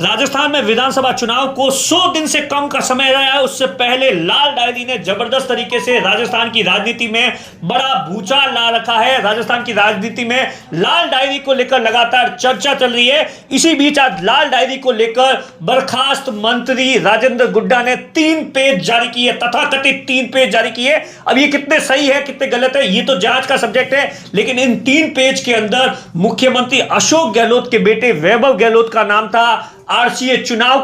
राजस्थान में विधानसभा चुनाव को 100 दिन से कम का समय रहा है। उससे पहले लाल डायरी ने जबरदस्त तरीके से राजस्थान की राजनीति में बड़ा भूचाल ला रखा है। राजस्थान की राजनीति में लाल डायरी को लेकर लगातार चर्चा चल रही है। इसी बीच आज लाल डायरी को लेकर बर्खास्त मंत्री राजेंद्र गुड्डा ने 3 पेज जारी किए, तथाकथित 3 पेज जारी किए। अब ये कितने सही है कितने गलत है ये तो जांच का सब्जेक्ट है, लेकिन इन 3 पेज के अंदर मुख्यमंत्री अशोक गहलोत के बेटे वैभव गहलोत का नाम था, आरसीए चुनाव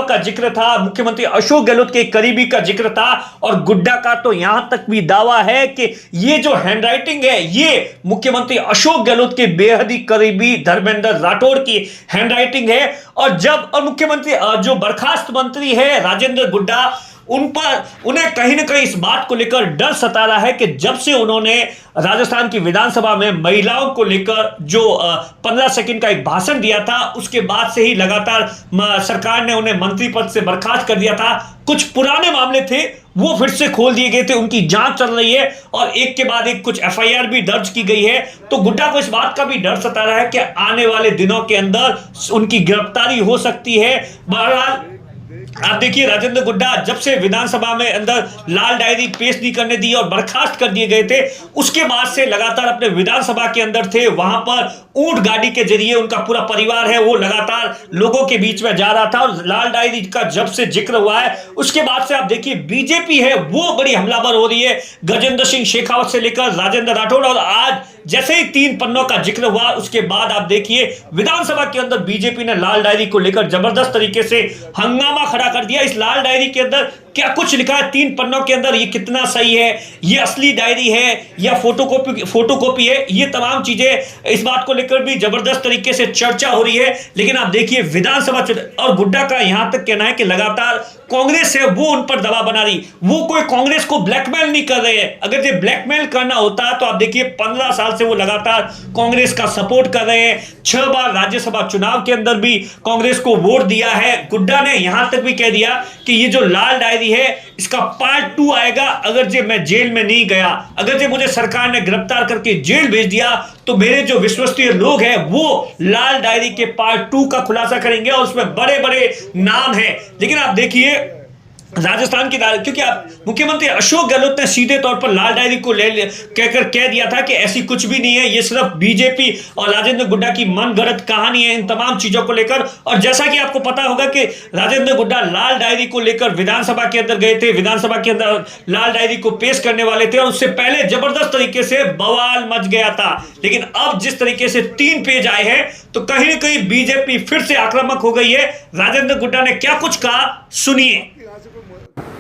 का जिक्र था, मुख्यमंत्री अशोक गहलोत के करीबी का जिक्र था और गुड्डा का तो यहां तक भी दावा है कि ये जो हैंडराइटिंग है ये मुख्यमंत्री अशोक गहलोत के बेहद ही करीबी धर्मेंद्र राठौड़ की हैंडराइटिंग है। और मुख्यमंत्री जो बर्खास्त मंत्री है राजेंद्र गुड्डा, उन्हें कहीं ना कहीं इस बात को लेकर डर सता रहा है कि जब से उन्होंने राजस्थान की विधानसभा में महिलाओं को लेकर जो 15 सेकंड का एक भाषण दिया था, उसके बाद से ही लगातार सरकार ने उन्हें मंत्री पद से बर्खास्त कर दिया था। कुछ पुराने मामले थे वो फिर से खोल दिए गए थे, उनकी जांच चल रही है और एक के बाद एक कुछ एफआईआर भी दर्ज की गई है। तो गुड्डा को इस बात का भी डर सता रहा है कि आने वाले दिनों के अंदर उनकी गिरफ्तारी हो सकती है। बहरहाल आप देखिए, राजेंद्र गुड्डा जब से विधानसभा में अंदर लाल डायरी पेश नहीं करने दी और बर्खास्त कर दिए गए थे, उसके बाद से लगातार अपने विधानसभा के अंदर थे। वहां पर ऊंट गाड़ी के जरिए उनका पूरा परिवार है वो लगातार लोगों के बीच में जा रहा था और लाल डायरी का जब से जिक्र हुआ है उसके बाद से आप देखिए बीजेपी है वो बड़ी हमलावर हो रही है। गजेंद्र सिंह शेखावत से लेकर राजेंद्र राठौड़, और आज जैसे ही 3 पन्नों का जिक्र हुआ उसके बाद आप देखिए विधानसभा के अंदर बीजेपी ने लाल डायरी को लेकर जबरदस्त तरीके से हंगामा खड़ा कर दिया। इस लाल डायरी के अंदर क्या कुछ लिखा है 3 पन्नों के अंदर, ये कितना सही है, ये असली डायरी है या फोटोकॉपी है, ये तमाम चीजें इस बात को लेकर भी जबरदस्त तरीके से चर्चा हो रही है। लेकिन आप देखिए विधानसभा और गुड्डा का यहां तक कहना है कि लगातार कांग्रेस है वो उन पर दबाव बना रही, वो कोई कांग्रेस को ब्लैकमेल नहीं कर रहे हैं। अगर ये ब्लैकमेल करना होता तो आप देखिए 15 साल से वो लगातार कांग्रेस का सपोर्ट कर रहे हैं। 6 बार राज्यसभा चुनाव के अंदर भी कांग्रेस को वोट दिया है। गुड्डा ने यहां तक भी कह दिया कि ये जो लाल डायरी है इसका पार्ट 2 आएगा अगर जे मैं जेल में नहीं गया, अगर जे मुझे सरकार ने गिरफ्तार करके जेल भेज दिया तो मेरे जो विश्वसनीय लोग हैं वो लाल डायरी के पार्ट 2 का खुलासा करेंगे और उसमें बड़े बड़े नाम हैं। लेकिन आप देखिए राजस्थान की क्योंकि आप मुख्यमंत्री अशोक गहलोत ने सीधे तौर पर लाल डायरी को कहकर कह दिया था कि ऐसी कुछ भी नहीं है, ये सिर्फ बीजेपी और राजेंद्र गुड्डा की मनगढ़ंत कहानी है इन तमाम चीजों को लेकर। और जैसा कि आपको पता होगा कि राजेंद्र गुड्डा लाल डायरी को लेकर विधानसभा के अंदर गए थे, विधानसभा के अंदर लाल डायरी को पेश करने वाले थे और उससे पहले जबरदस्त तरीके से बवाल मच गया था। लेकिन अब जिस तरीके से 3 पेज आए हैं तो कहीं ना कहीं बीजेपी फिर से आक्रामक हो गई है। राजेंद्र गुड्डा ने क्या कुछ कहा सुनिए।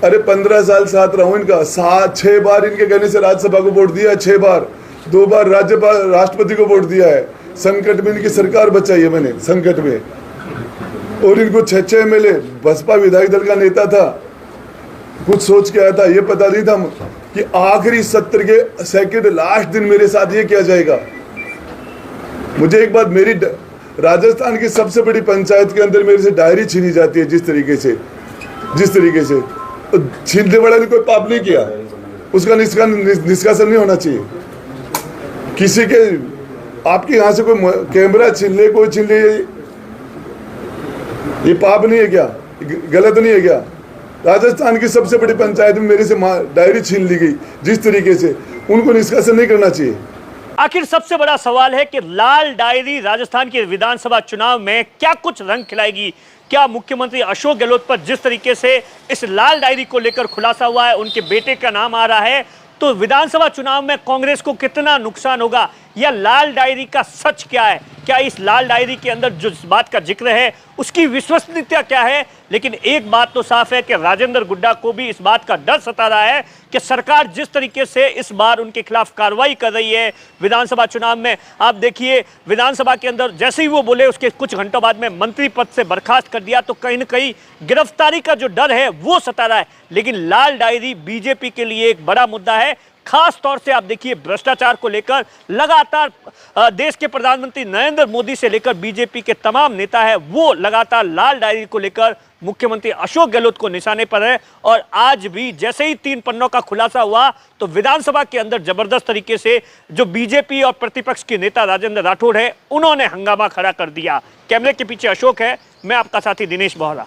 अरे 15 साल साथ रहा हूं इनका, 6 बार इनके कहने से राज्यसभा को वोट दिया, 6 बार, 2 बार राष्ट्रपति को वोट दिया है। संकट में इनकी सरकार बचाई है मैंने, संकट में। और इनको 6 एमएलए, बसपा विधायक दल का नेता था, कुछ सोच के आया था, ये पता नहीं था कि आखिरी सत्र के सेकंड लास्ट दिन मेरे साथ ये किया जाएगा। मुझे एक बात, मेरी राजस्थान की सबसे बड़ी पंचायत के अंदर मेरे से डायरी छीनी जाती है जिस तरीके से तो छीनने वाले ने कोई पाप नहीं किया, उसका निष्कासन नहीं होना चाहिए। किसी के आपके यहाँ से कोई कैमरा छीन ले, कोई छीन ले, ये पाप नहीं है क्या, गलत नहीं है क्या? राजस्थान की सबसे बड़ी पंचायत में मेरे से डायरी छीन ली गई जिस तरीके से, उनको निष्कासन नहीं करना चाहिए। आखिर सबसे बड़ा सवाल है कि लाल डायरी राजस्थान के विधानसभा चुनाव में क्या कुछ रंग खिलाएगी। क्या मुख्यमंत्री अशोक गहलोत पर जिस तरीके से इस लाल डायरी को लेकर खुलासा हुआ है, उनके बेटे का नाम आ रहा है, तो विधानसभा चुनाव में कांग्रेस को कितना नुकसान होगा या लाल डायरी का सच क्या है? क्या इस लाल डायरी के अंदर जो बात का जिक्र है उसकी विश्वसनीयता क्या है? लेकिन एक बात तो साफ है कि राजेंद्र गुड्डा को भी इस बात का डर सता रहा है कि सरकार जिस तरीके से इस बार उनके खिलाफ कार्रवाई कर रही है विधानसभा चुनाव में, आप देखिए विधानसभा के अंदर जैसे ही वो बोले उसके कुछ घंटों बाद में मंत्री पद से बर्खास्त कर दिया, तो कहीं ना कहीं गिरफ्तारी का जो डर है वो सता रहा है। लेकिन लाल डायरी बीजेपी के लिए एक बड़ा मुद्दा है। खास तौर से आप देखिए भ्रष्टाचार को लेकर लगातार देश के प्रधानमंत्री नरेंद्र मोदी से लेकर बीजेपी के तमाम नेता है वो लगातार लाल डायरी को लेकर मुख्यमंत्री अशोक गहलोत को निशाने पर है। और आज भी जैसे ही 3 पन्नों का खुलासा हुआ तो विधानसभा के अंदर जबरदस्त तरीके से जो बीजेपी और प्रतिपक्ष के नेता राजेंद्र राठौड़ है उन्होंने हंगामा खड़ा कर दिया। कैमरे के पीछे अशोक है, मैं आपका साथी दिनेश बोहरा।